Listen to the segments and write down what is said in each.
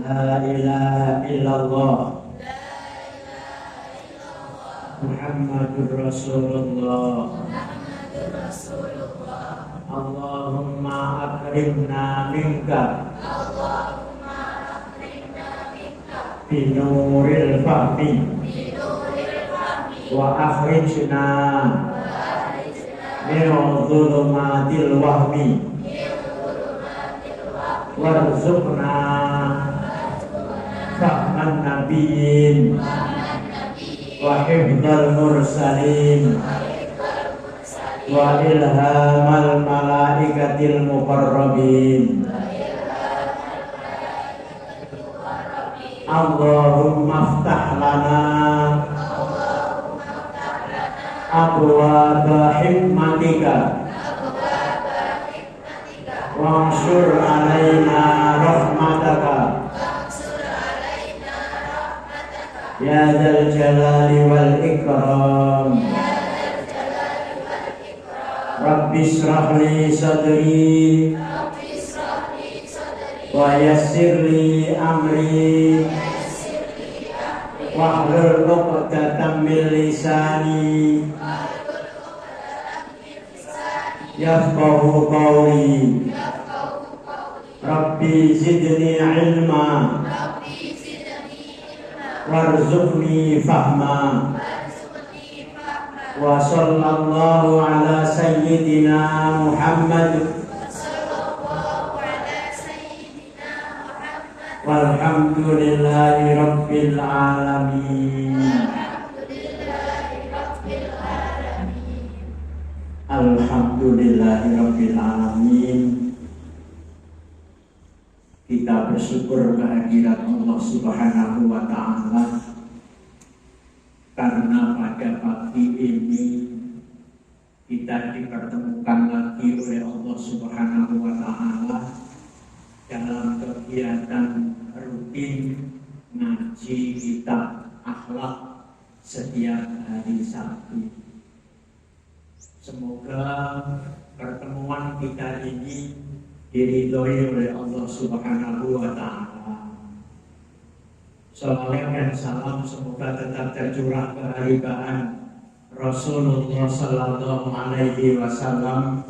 La ilaha illallah Muhammadur Rasulullah. Allahumma akrimna minka binuril fahmi wa akhrijna min dhulumatil wahmi warzuqna fahman nabiyyin wa hifdzal mursalin wa ilhamal malaikatil muqarrabin. Allahumma aftah lana abwaaba hikmatika wansur alaina rahmataka ya dzal jalali wal ikram. Rabbi shrah li sadri wa yassir li amri wahlul 'uqdatam min lisani yafqahu qawli. Rabbi zidni ilma warzuqni fahma. Wa sallallahu ala sayyidina Muhammad walhamdulillahi rabbil alamin. Alhamdulillahi rabbil alamin. Kita bersyukur kehadirat Allah Subhanahu wa ta'ala, karena pada pagi ini kita dipertemukan lagi oleh Allah Subhanahu wa ta'ala dalam kegiatan rutin ngaji kitab akhlak setiap hari Sabtu. Semoga pertemuan kita ini diridhoi oleh Allah Subhanahu wa ta'ala. Salawat dan salam semoga tetap tercurah keharibaan Rasulullah sallallahu alaihi wasallam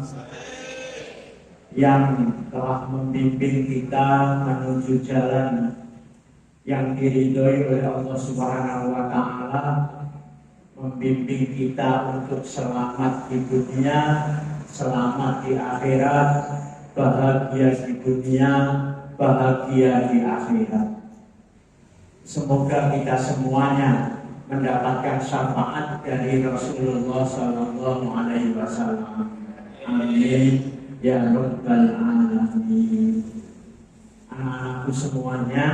yang telah membimbing kita menuju jalan yang diridhoi oleh Allah Subhanahu wa ta'ala, membimbing kita untuk selamat di dunia, selamat di akhirat, bahagia di dunia, bahagia di akhirat. Semoga kita semuanya mendapatkan syafaat dari Rasulullah sallallahu alaihi wasallam. Amin ya rabbal alamin. Anak-anakku semuanya,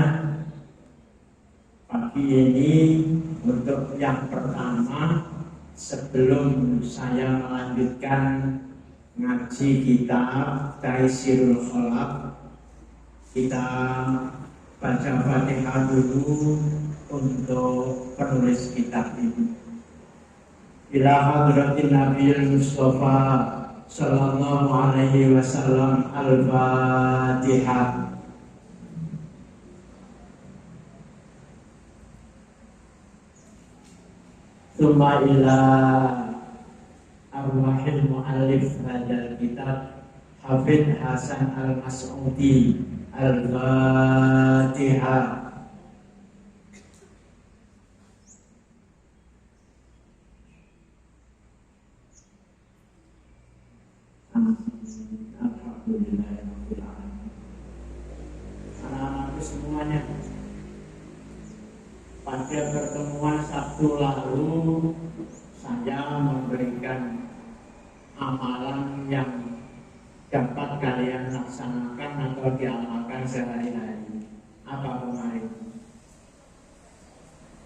pagi ini untuk yang pertama, sebelum saya melanjutkan ngaji kitab Taisirul Khalaq, kita baca Fatihah dulu untuk penulis kitab ini. Ila hadratin Nabi Mustafa sallallahu alaihi wasallam. Al-Fatihah. Tsumma ila arwahil muallif hadzal kitab Hafidz Hasan Al-Mas'udi. Al-Fatihah. Alhamdulillahirabbil alamin. Anak-anakku semuanya, pada pertemuan Sabtu lalu saya memberikan amalan yang dapat kalian laksanakan atau diamalkan sehari-hari. Apa kemarin?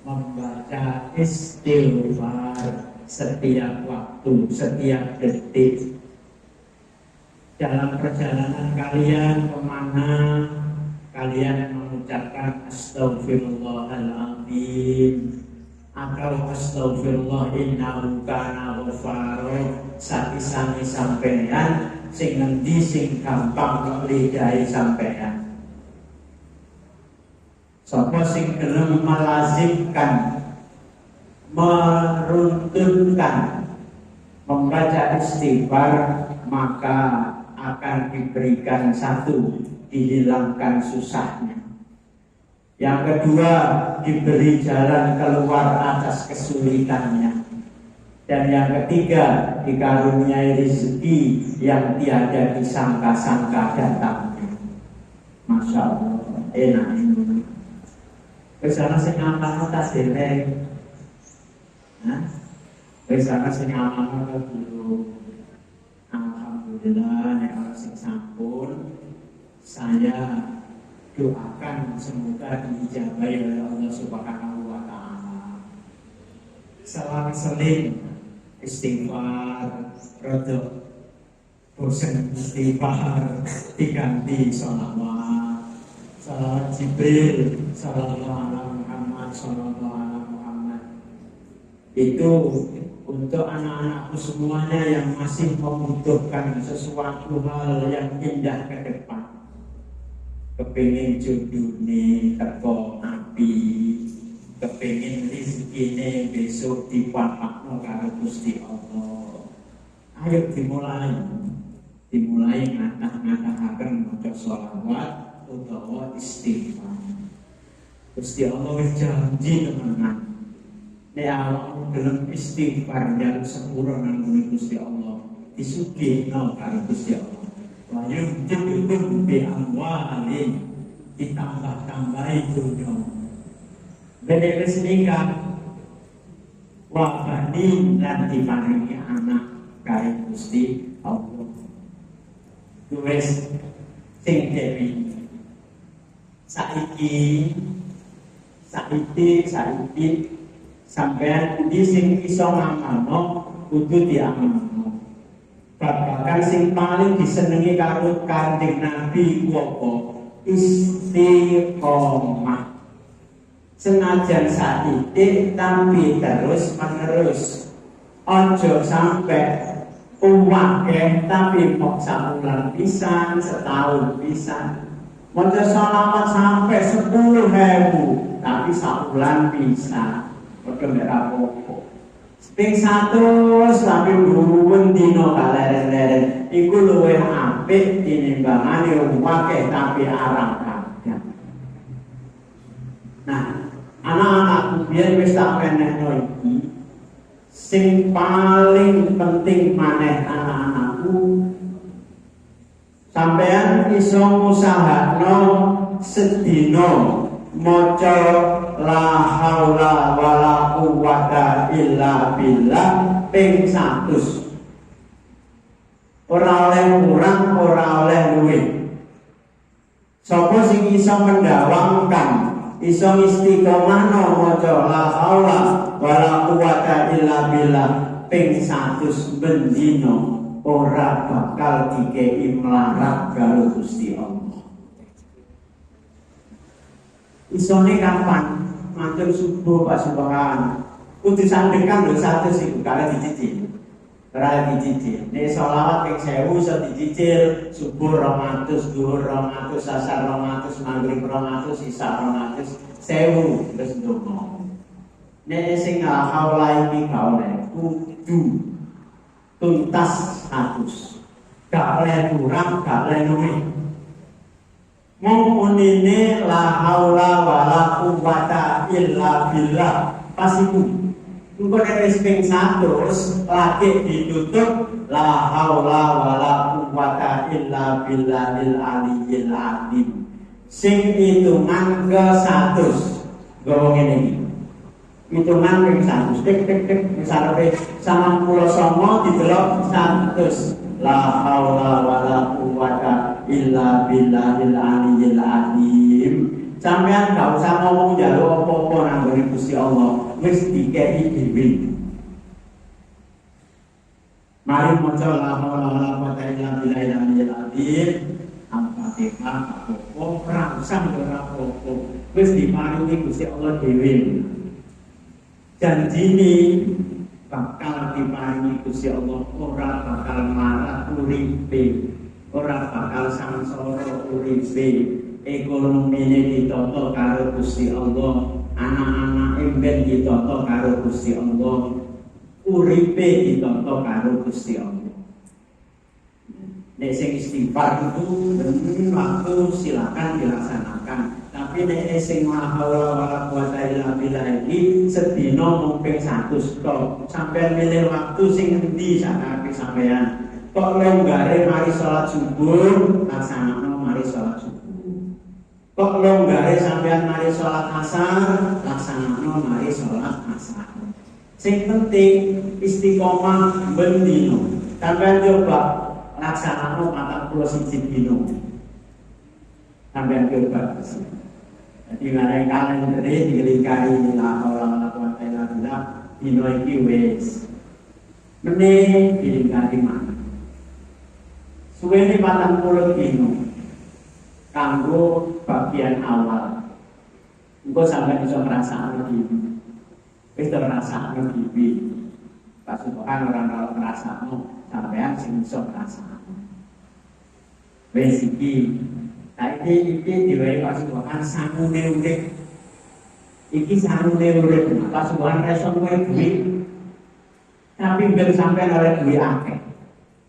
Membaca istighfar setiap waktu, setiap detik. Dalam perjalanan kalian kemana, kalian mengucapkan astaghfirullahaladzim atau astaghfirullah innahu kana ghafara. Sapisane sampeyan sing ngendi sing gampang kok lidahi sampeyan. Sapa sing gelem melazimkan, meruntunkan membaca istighfar, maka akan diberikan satu, dihilangkan susahnya. Yang kedua, diberi jalan keluar atas kesulitannya. Dan yang ketiga, dikaruniai rezeki yang tiada disangka-sangka datangnya. Masya Allah, enak. Bersama sing amanah tak deleng. Bersama sing amanah dulu. Alhamdulillah, ya Allah sing sampun. Saya doakan semoga diijabahi oleh Allah Subhanahu wa taala. Selang-seling istighfar, rada bosen istighfar, diganti sholawat. Salawat Jibril, sallallahu alaihi Muhammad, sallallahu alaihi Muhammad. Itu untuk anak-anakku semuanya yang masih membutuhkan sesuatu hal yang indah ke depan. Kepingin jodohnya teko api, kepingin rezekine besok dipapakno karo Gusti Allah. Ayo dimulai ngatah-ngatahaken maca sholawat utawa istighfar. Gusti Allah wis janji temenan. Nek awakmu gelem istighfar njaluk sepuro nang Gusti Allah, disugihno karo Gusti Allah. Wayung jendung bi amwalin, ditambah-tambahi dunya. Bene wis nikah, wa bani lan diparingi anak kae Gusti Allah. Wis sing dewi saiki sampean di sing iso ngamalno kudu diamalno. Babagan sing paling disenengi karo Kanjeng Nabi apa? Istiqomah. Senajan saiki tapi terus menerus. Ojo sampai uwake tapi mok sabulan pisan, setahun pisan. Maca sholawat sampai 10.000 tapi sabulan pisan. Padha nek apa-apa. Ping 100 tapi luwih dina kaleren-leren iku luwih apik tinimbangane akeh tapi arang kabeh. Nah, anak-anakku biyen wis tak menehno iki. Sing paling penting maneh anak-anakku, sampean iso ngusahakno sedina maca la haula wala quwwata illa billah ping 100. Ora oleh kurang, ora oleh luwih. Sapa sing iso mendawamkan, iso istiqomahno maca la haula wala quwwata illa billah ping 100 bendina, ora bakal dikei melarat karo Gusti Allah. Isone kapan? Matur subuh Pak Subhan. Kudu sandekan lho 100 iku kare dicicil. Ora dicicil. Nek selawat ping 1000 iso dicicil, subuh 200, zuhur 200, asar 200, maghrib 200, isya 200, 1000 terus ndonga. Nek sing haula iki kaone kudu tuntas 100. Gak oleh kurang, gak oleh luwih. Mumpuni la haula wala quwwata illa billah pasiku. Engko nek wis ping 100 lagi ditutup la haula wala quwwata illa billahil aliyyil azim. Sing hitungan ke 100. Gowo ngene iki. Hitungan ping 100 tik tik tik misalnya 99 didelok 100. La haula wala quwwata illa billahil aliyyil azim. Sampeyan gak usah ngomong njaluk apa-apa nang ngene Gusti Allah, wis dikeki dhewe. Mari maca la haula wala quwwata illa billahil aliyyil azim. Al-Fatihah apa-apa, ora usah ora apa-apa. Wis diparingi Gusti Allah dhewe. Janjine bakal diparingi Gusti Allah, ora bakal marah uripe, ora bakal sangsara uripe, ekonomine ditata karo Gusti Allah, anak-anak emben ditata karo Gusti Allah, uripe ditata karo Gusti Allah. Nek sing istighfar itu waktu silakan dilaksanakan. Tapi nek sing la haula wala quwata illa billah iki sedina mung ping 100 tok. Sampeyan milih waktu sing endi sakake sampeyan. Kok longgare mari salat subuh, laksanakno mari salat subuh. Kok longgare sampeyan mari salat asar, laksanakno mari salat asar. Sing penting istiqomah ben dino. Sampeyan coba laksanakno 41 dino. Sampeyan coba. Jadi ngarep kalender dilingkari la haula wala quwata illa billah dino iki wis. Meneh dilingkari mana? Suwene 40 dino. Kanggo bagian awal. Engko sampeyan iso ngrasakno iki. Wis ngrasakno iki. Pasukan orang kalau ngrasakno sampeyan sing iso ngrasakno. Wis iki saiki diwehi pasukan sangune urip. Iki sangune urip. Pasukan reso kowe duit. Tapi ben sampeyan oleh duit akeh.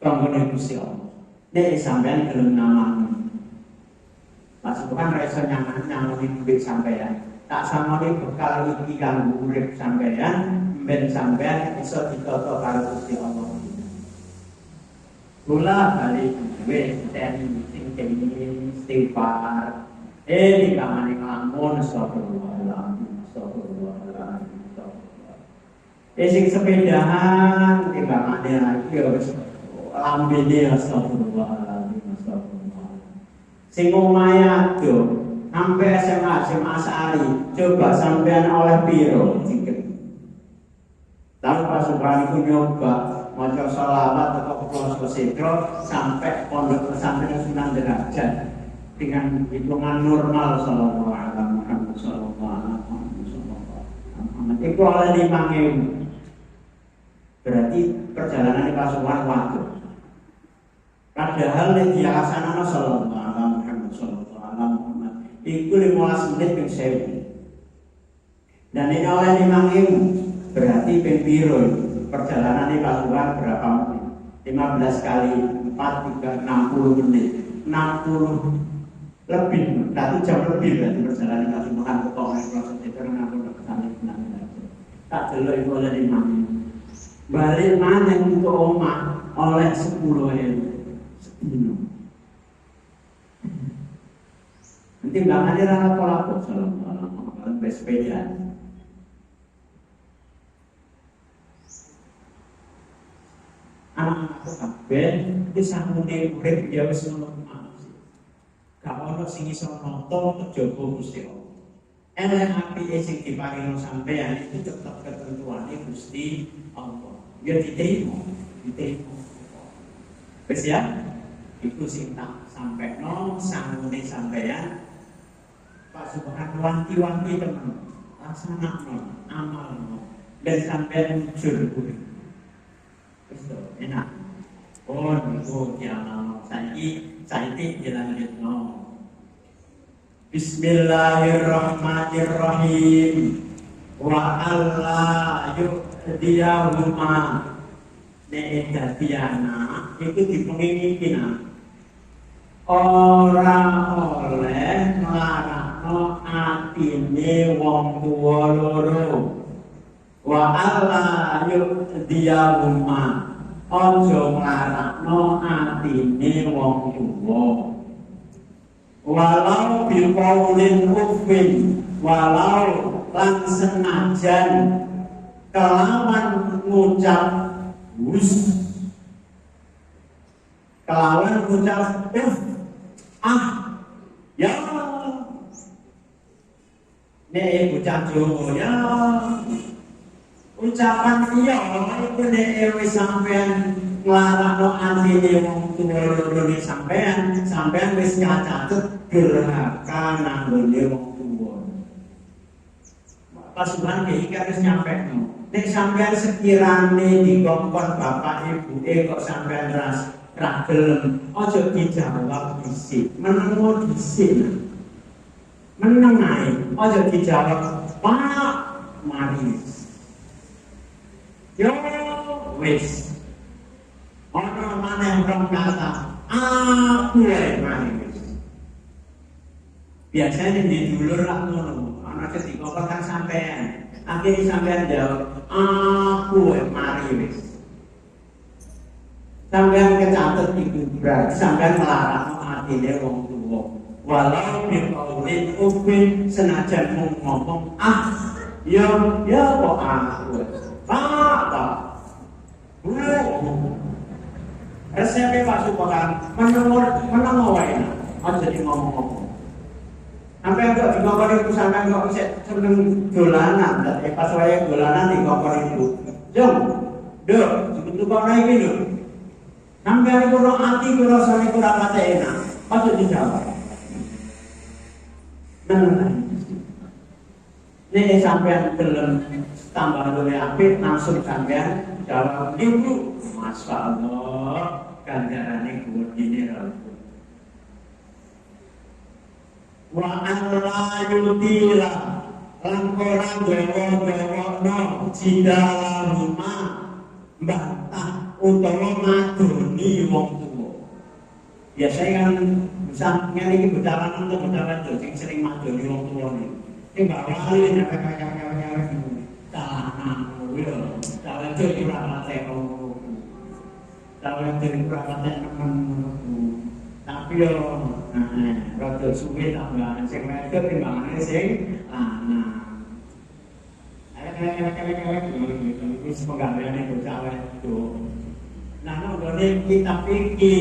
Kanggone Gusti Allah. Nek sampeyan gelem namani. Pasukan reso nyaman duit sampeyan. Tak samane bekal iki kanggo urip sampeyan, ben sampeyan iso ditata karo Gusti Allah. Kula bali duwe ten sing kene istighfar. Dikamane nglamun astagfirullahaladzim. Sing sepedahan timbangane lagi ya wis lambene astagfirullahaladzim. Sing omahe ado sampai SMA Sari, coba sampean oleh piro sikit. Tanpa pasukan itu nyoba maca sholawat atau puasa sedro sampai pondok pesantren 9 derajat dengan hitungan normal sallallahu alaihi wasallam. Itu oleh 5.000. Berarti perjalanan di pasukan waktu. Padahal yang dilaksanakan sallallahu alaihi wasallam itu 15 menit ping 1000. Dan ini oleh 5.000 berarti ping piro perjalanan di pasukan berapa menit? 15 kali 4 60 menit. 60 lebih, 1 jam lebih berarti perjalanan pasukan ke Tongeng proses itu 60 kali 6. Tak delok itu oleh 5.000. Balik mana untuk omah oleh 10.000 sedino. Nanti belakang dia rata pola salam bersepeda. Anak-anak kabeh wis sangune urip ya wis ngono kuwi. Gak ono sing iso nonton kejaba Gusti Allah. Elek apike sing diparingi sampeyan itu tetep ketentuane Gusti Allah. Ya diterima. Wis ya? Iku sing tak sampeno sangune sampeyan. Pak Subhan wanti-wanti teman, laksanakan amalmu dan sampai muncul kuwi. Itu enak. Oh, niku diamal saiki dilanjutno. Bismillahirrahmanirrahim. Wa alla yu'diyahuma. Nek dadi anak iku dipengingina. Ora oleh nglarakno atine wong tuwa loro. Wa alla yu'diyahuma. Aja nglarakno atine wong tuwa. Walau biqaulin ufin, walau lan senajan kelawan ngucap hus, kelawan ngucap ya nek bocah Jawa ya ucapan iya itu nek wis sampean nglarakno atine wong tuwa loro sampean wis nyacatet gerakan nanggone wong tuwa. Pasukan iki harus nyampekno. Nek sampean sekirane dikongkon bapak ibuke kok sampean ra gelem, aja dijawab dhisik, menengo dhisik. meneng ae, aja dijawab Pak Maris. Yo wis. Ana maneh rong kata, aku wae Maris. Biasanya di dulur lah ngono, ana ketika kan sampean, akhirnya sampean jawab, aku wae Maris. Sampean kecatet iku berarti sampean melarang atine wong tuwa. Walau biqaulin ufin senajan ngomong ya kok aku. Pak. Resepnya Pak Supokan meneng wae. Aja di ngomong-ngomong. Sampai kok di ngomong itu sampean kok seneng dolanan, dadi pas wae dolanan di ngomong itu. Jom. Duk, itu kok naik iki lho. Sampai aku roh hati, aku rasanya kurang kata enak. Patut dijawab. Ini sampean belum tambah lebih apik, langsung sampean jawab ibu. Masya Allah, ganjarannya gue gini rasul. Wa Allah yutila, langkoran jawa no, jidalahuma, bantah utawa madoni wong tuwa. Biasanya kan bisa ngene iki bedalan untuk bedalan sing sering madoni wong tuwa niku. Sing mbak wali nyawek-nyawek tanah yo, dalan iki ora mate ngono. Dalan iki ora mate nemen. Tapi yo rada suwe tambahan sing wedok timbangane sing lanang. Wis penggaweane bocah wedok. Nah, nggone kitab iki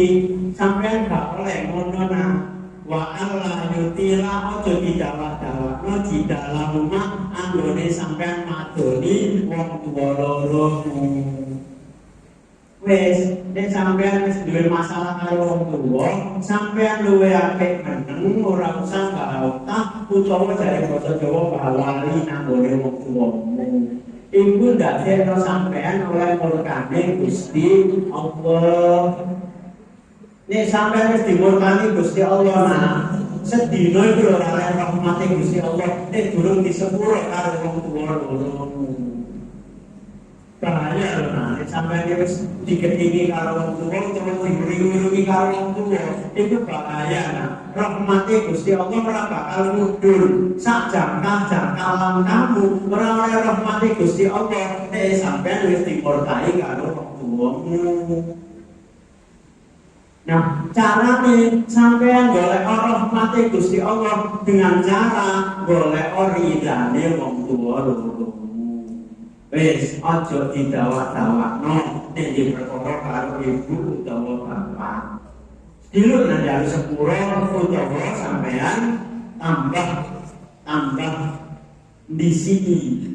sampean gak oleh ngono nah. Wa alla yutila aja dijawab-jawab no di dalam rumah anggone sampean madoni wong tuwa loro. Wis, nek sampean wis duwe masalah karo wong tuwa, sampean luwe apik meneng ora usah bantah utawa jare basa Jawa bawali anggone wong tuwamu. Ibu ndak kira sampean oleh murkane Gusti Allah. Nek sampean wis dimurkani Gusti Allah nah, sedina iku ora oleh rahmate Gusti Allah, nek durung disepuro karo wong tuwa loro. Bahaya lho nah, nek sampean wis diketingi karo wong tuwa utawa diwuri-wuri karo wong tuwa, itu bahaya nah. Rahmati Gusti Allah ora bakal mudhun sak jangka-jangka kamu ora oleh rahmati Gusti Allah nek sampean wis dimurkai karo wong tuwamu. Nah, carane sampean golek rahmati Gusti Allah dengan cara golek ridane wong tuwa loro. Wis aja didawak-dawakno nek diperkara karo ibu utawa bapak. Dulu nanti harus sepuro utawa sampean tambah di sini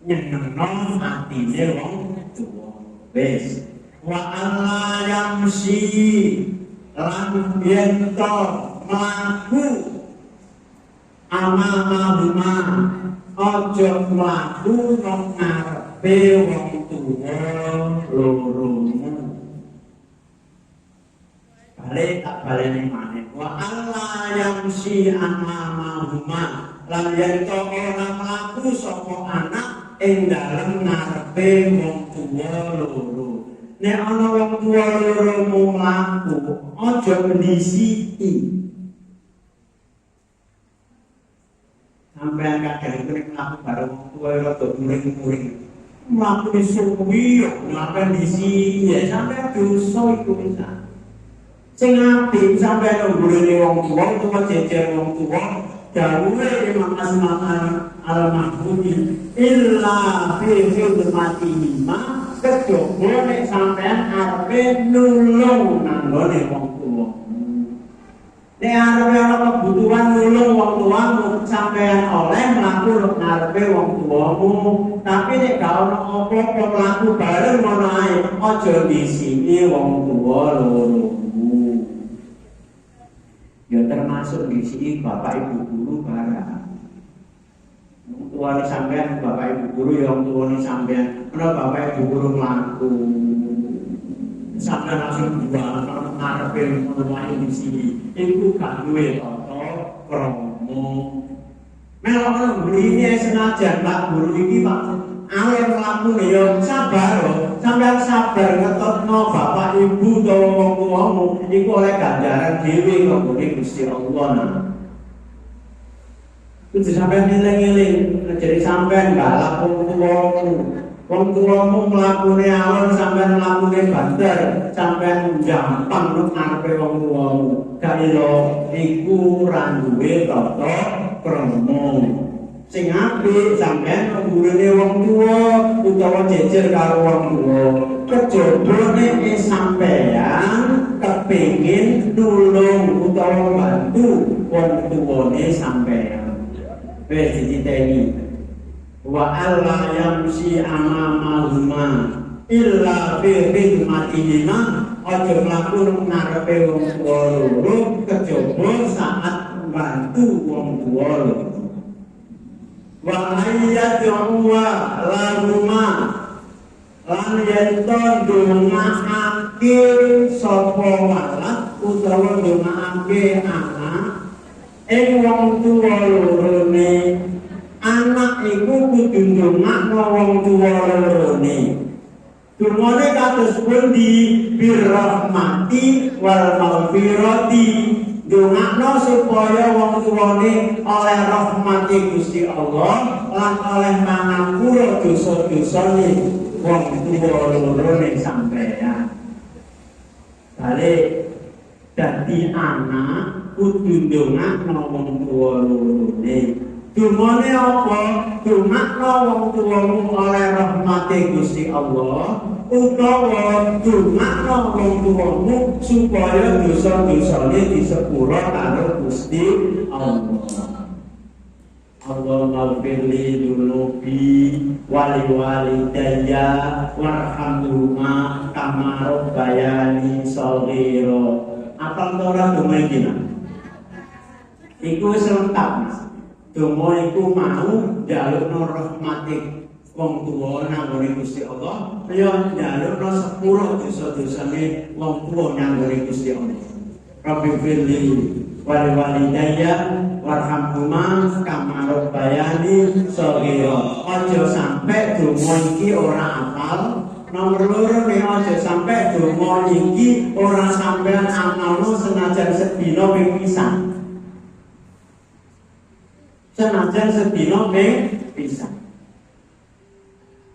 nyenengno atine wong tuwa. Wis wa alla yamsi lan yen to mlaku amamahuma aja mlaku nang ngarepe wong tuwa loromu. Balik tak baleni maneh. Wa alla yamsi amamahuma lan yen to ora mlaku sapa anak ing dalem ngarepe wong tuwa loro. Nek ana wong tuwa loro mlaku, aja mendisiki. Sampeyan kadang kuwi mlaku bareng wong tuwa rada muring-muring. Mlaku suwi yo ngapain disiki ya sampeyan dosa iku bisa. Sing apik sampeyan nggurune wong tuwa utawa jejer wong tuwa dawuhe Imam Asmaul al-Mahmudi illa fi khidmatihi ma kejaba nek sampean arepe nulung nanggone wong tuwa. Nek arepe ana kebutuhan nulung wong tuamu sampean oleh mlaku ngarepe wong tuamu, tapi nek gak ana apa-apa mlaku bareng ngono ae aja disini wong tuwa loro. Ya termasuk di sini bapak ibu guru barang. Tua ni sampean bapak ibu guru yang tua ni sampean. Mana bapak ibu guru melaku. Sampean langsung jual kalau ngarepin mulai di sini. Itu kan duit atau promo. krungu. Melok gurine senajan Pak Guru iki Pak alim mlakune ya sabar lho. Sampeyan sabar ngetokno bapak ibu utawa wong tuwamu iku oleh ganjaran dhewe kok Gusti Allah nah. Kudu sampeyan eling-eling jadi sampeyan galak wong tuwamu mlakune alon sampeyan mlakune banter sampeyan gampang nang ngarepe wong tuwamu. Gak ilo iku ra duwe tata krama. Sing apik sampeyan ngurune wong tuwa utawa jejer karo wong tuwa. Kejaba nek sampeyan kepengin nulung utawa bantu wong tuwane sampeyan. Wis dititeni. Wa alla yamsi amamahuma illa fi khidmatihima. Aja mlaku ngarepe wong tuwa loro kejaba saat bantu wong tuwa loro. Wa ayyad'u lahuma lan yen to ndongaake sapa walad utawa ndongaake anak ing wong tuwa lorone anak iku kudu ndongakno wong tuwa lorone. Dumane kados pundi birrahmati wal maghfirati. Dongakno supaya wong tuwane oleh rahmati Gusti Allah lan oleh mangapura dosa-dosane wong tuwa lorone sampeyan. Balik dadi anak kudu ndongakno wong tuwa lorone. Dumane apa? Dongakno wong tuwamu oleh rahmati Gusti Allah utawa dongakno wong tuwamu supaya dosa-dosane disepura karo Gusti Allah. Allahumma firli dunubi wali walidayya warhamhuma kama rabbayani shaghira. Apa ora donga iki? Iku wis lengkap. Donga iku mau njalukno rahmati wong tuwa nang ngene Gusti Allah, ya njalukno sepuro dosa-dosane wong tuwa nang ngene Gusti Allah. Rabbi firli wali walidayya warhamhuma kama rabbayani shaghira. Aja sampe donga iki ora apal. Nomor loro nek aja sampe donga iki ora sampean amalno senajan sedina ping pisan. Senajan sedina ping pisan.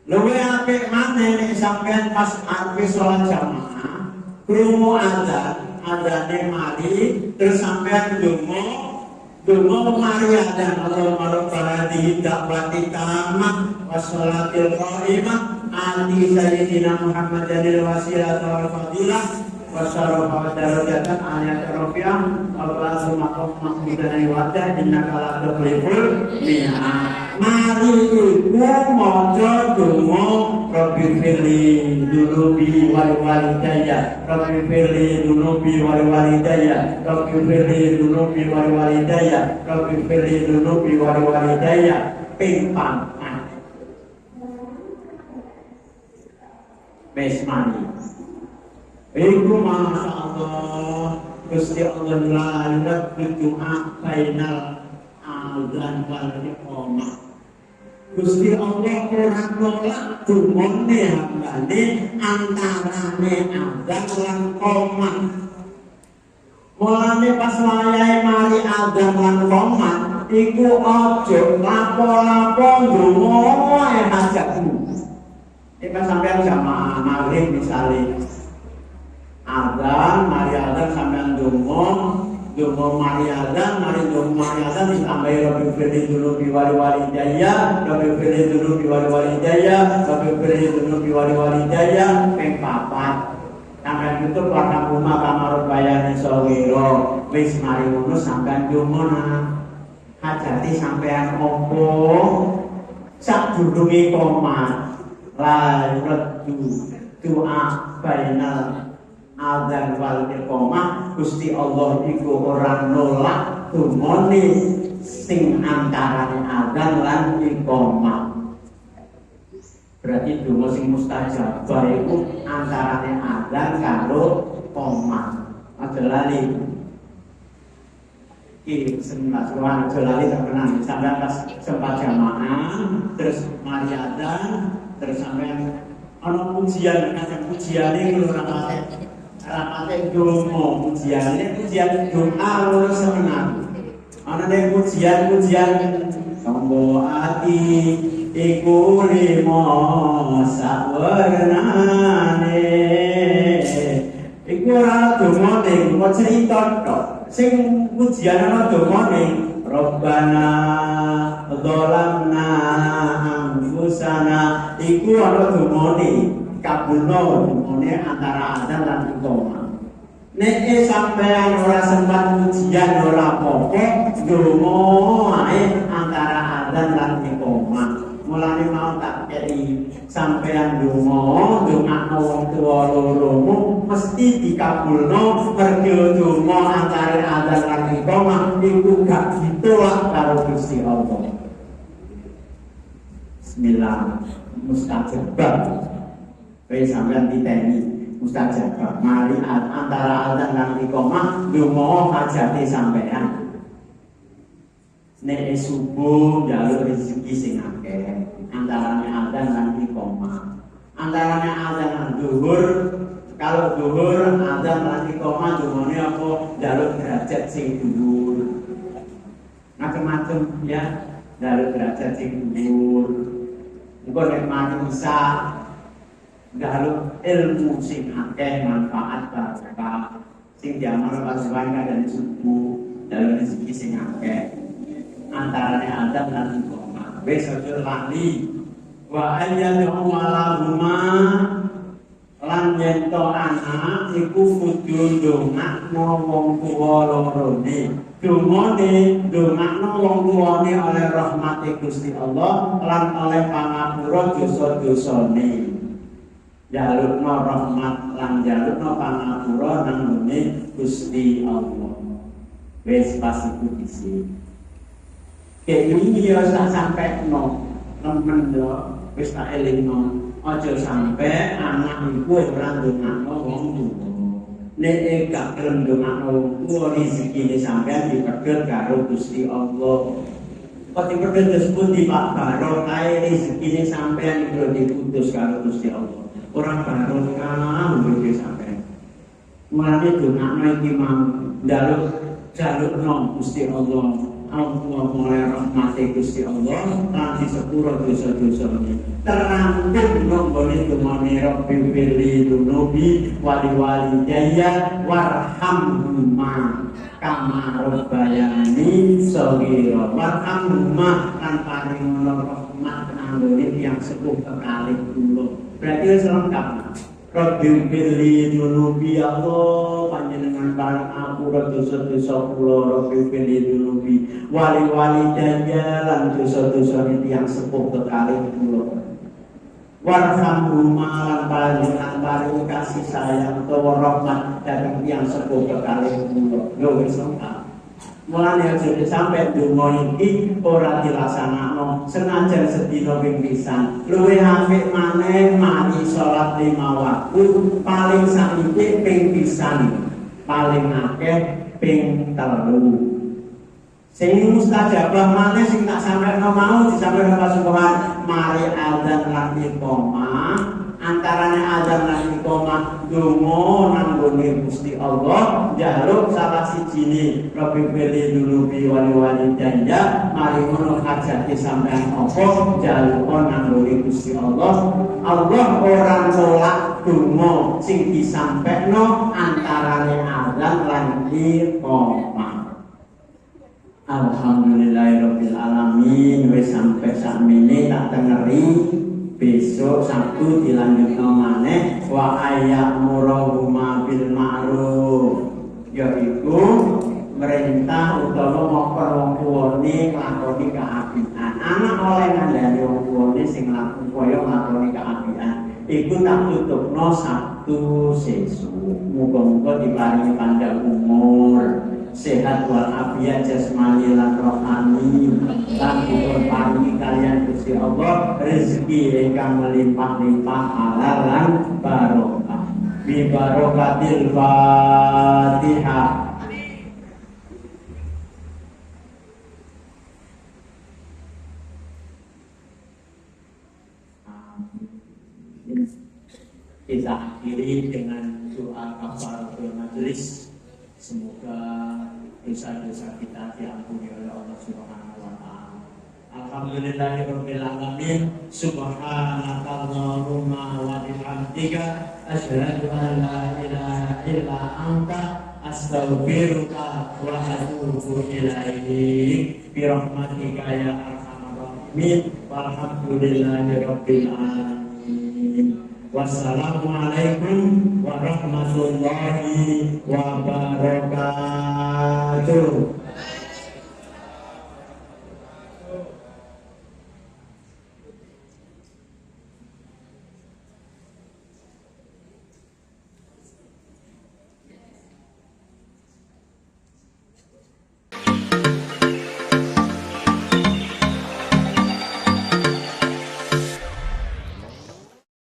Luwe apik maneh nek sampean pas arep salat jamaah, krungu adzane mari terus sampean donga mari adzan Allahumma rabbana da'wati tammah wassalatil qa'imah ati sayyidina Muhammadil wasilah wal fadilah wasyarafa darajatan ayat rafi'ah Allahumma qafmaqbidana wadah innaka la tuqliful mi'ad. Mari iku maca donga Rabbi firli dunubi wal walidayya Rabbi firli dunubi wal walidayya Rabbi firli dunubi wal walidayya Rabbi firli dunubi wal walidayya ping 4. Wis mari. Iku masya Allah Gusti Allah lalat berdoa bainal adzan wal iqamah. Gusti Allah ora nolak dumone hambane antarane adzan lan iqamah. Mulane pas wayahe mari adzan lan iqamah iku aja lapo-lapo ndonga hajatmu. Iki sampeyan jamaah maghrib misale adzan, mari adzan sampean donga mari adzan, ditambahi Rabbi firli dunubi wal walidayya, Rabbi firli dunubi wal walidayya, Rabbi firli dunubi wal walidayya ping 4. Sampean tutup warna rumah kamar bayane shaghira. Wis mari ngono sampean donga hajati sampean opo sadurunge qomat la yurdu doa bainal adzan wal iqamah. Gusti Allah iku ora nolak dumone sing antarane adzan lan iqamah. Berarti donga sing mustajabah iku antarane adzan karo iqamah. Aja lali. Sembilan Jolali terkenal sampai pas sempat jamaah terus mariadan terus sampai ono pujian macam pujian ini rapate domo pujian ini pujian doa lho seneng ono nek pujian sombo ati iku limo sawarnane iku ora donga ning cerita tok sing pujian ana dongane Rabbana dzalamna anfusana iku ana dongane kabulno dongane antara adzan lan iqamah nek sampean ora sempat pujian ora apa-apa donga ae antara adzan lan iqamah mulane mau tak kei sampean ndongakno wong tuwa loromu mesti dikabulno mergo donga antara adzan lan iqamah iku gak ditolak karo Gusti Allah. Bismillah mustajabah. Kowe sampean diteni mustajabah. Mari antara adzan lan iqamah donga hajate sampean. Nek subuh njaluk rezeki sing akeh antarane adzan lan iqamah antarane adzan lan zuhur kalau zuhur adzan lan iqamah dungane apa njaluk derajat sing dhuwur macam-macam ya njaluk derajat sing dhuwur engko nek manusa njaluk ilmu sing akeh manfaat barokah sing diamal pasukan kadang subuh njaluk rezeki sing akeh antarane adzan lan iqamah wis aja lali wa ayyadhu walahuma lan yen to anak iku kudu ndongakno wong tuwa lorone ndongakno wong tuwane oleh rahmate Gusti Allah lan oleh pangapura dosa-dosane jalukno rahmat lan jalukno pangapura nang ngene Gusti Allah wis pas iku dhisik kayak ini ya tak sampai temen do wis tak elingno aja sampai anak iku ora ndongakno wong tuwa nek gak gelem ndongakno wong tuwa rezekine sampean dipegel karo Gusti Allah kok dipegel disebut di barokah rezekine sampean iku diputus karo Gusti Allah ora barokah mriki sampean mulane ndongakno iki mau jalukno Gusti Allah Allah mulai rahmati Gusti Allah nanti sepura dosa-dosanya terangkum nombone dumane Rabbi firli dunubi wali jaya warhamhuma kama rabbayani shaghira warhamhuma kan paring rahmat anggone yang sepuh kekali kula berarti wis lengkap Rabbi firli dunubi Allah panjenengan bareng aku dosa-dosa kula Rabbi firli dunubi wali jaya lan dosa-dosa yang sepuh kekali kula warhamhuma lan panjenengan bareng kasih sayang utawa rahmat dhateng yang sepuh kekali kula yo wis lengkap mulane aja sampai donga iki ora dilaksanakno senajan sedina ping pisan luwih apik maneh mari salat 5 waktu paling saiki ping pisan paling akeh ping 3 sing mustajabah maneh sing tak sampeno mau disampaikan pasukan mari adzan lan iqamah antarane adzan lan iqamah donga nang gone Gusti Allah njaluk salah sijine Rabbi firli dunubi wali jaya mari ngono hajate sampean apa njaluk nang gone Gusti Allah Allah ora nolak donga sing disampaikan antarane adzan lan iqamah alhamdulillahirabbil alamin wis sampai sakmene tak tengeri besok Sabtu dilanjutno maneh wa ayyamurahuma bil ma'ruf yaiku merintah utawa ngokor wong tuwane nglakoni kaapian anak oleh ngandani wong tuwane sing kaya nglakoni kaapian iku tak tutupno Sabtu sesuk muga-muga diparingi panjang umur sehat wal afiat jasmani lan rohani lan diparingi kalian Gusti Allah rezeki ingkang melimpah-limpah halal lan barokah bi barokatil Fatihah Kita akhiri dengan doa kafaratul majelis. Semoga dosa-dosa kita diampuni oleh Allah Subhanahu wa taala. Alhamdulillahirabbil alamin. Subhanakallahumma wa bihamdika asyhadu an la ilaha illa anta astaghfiruka wa atubu ilaik. Bi rahmatika ya arhamar rahimin. Walhamdulillahirabbil alamin. Wassalamualaikum warahmatullahi wabarakatuh.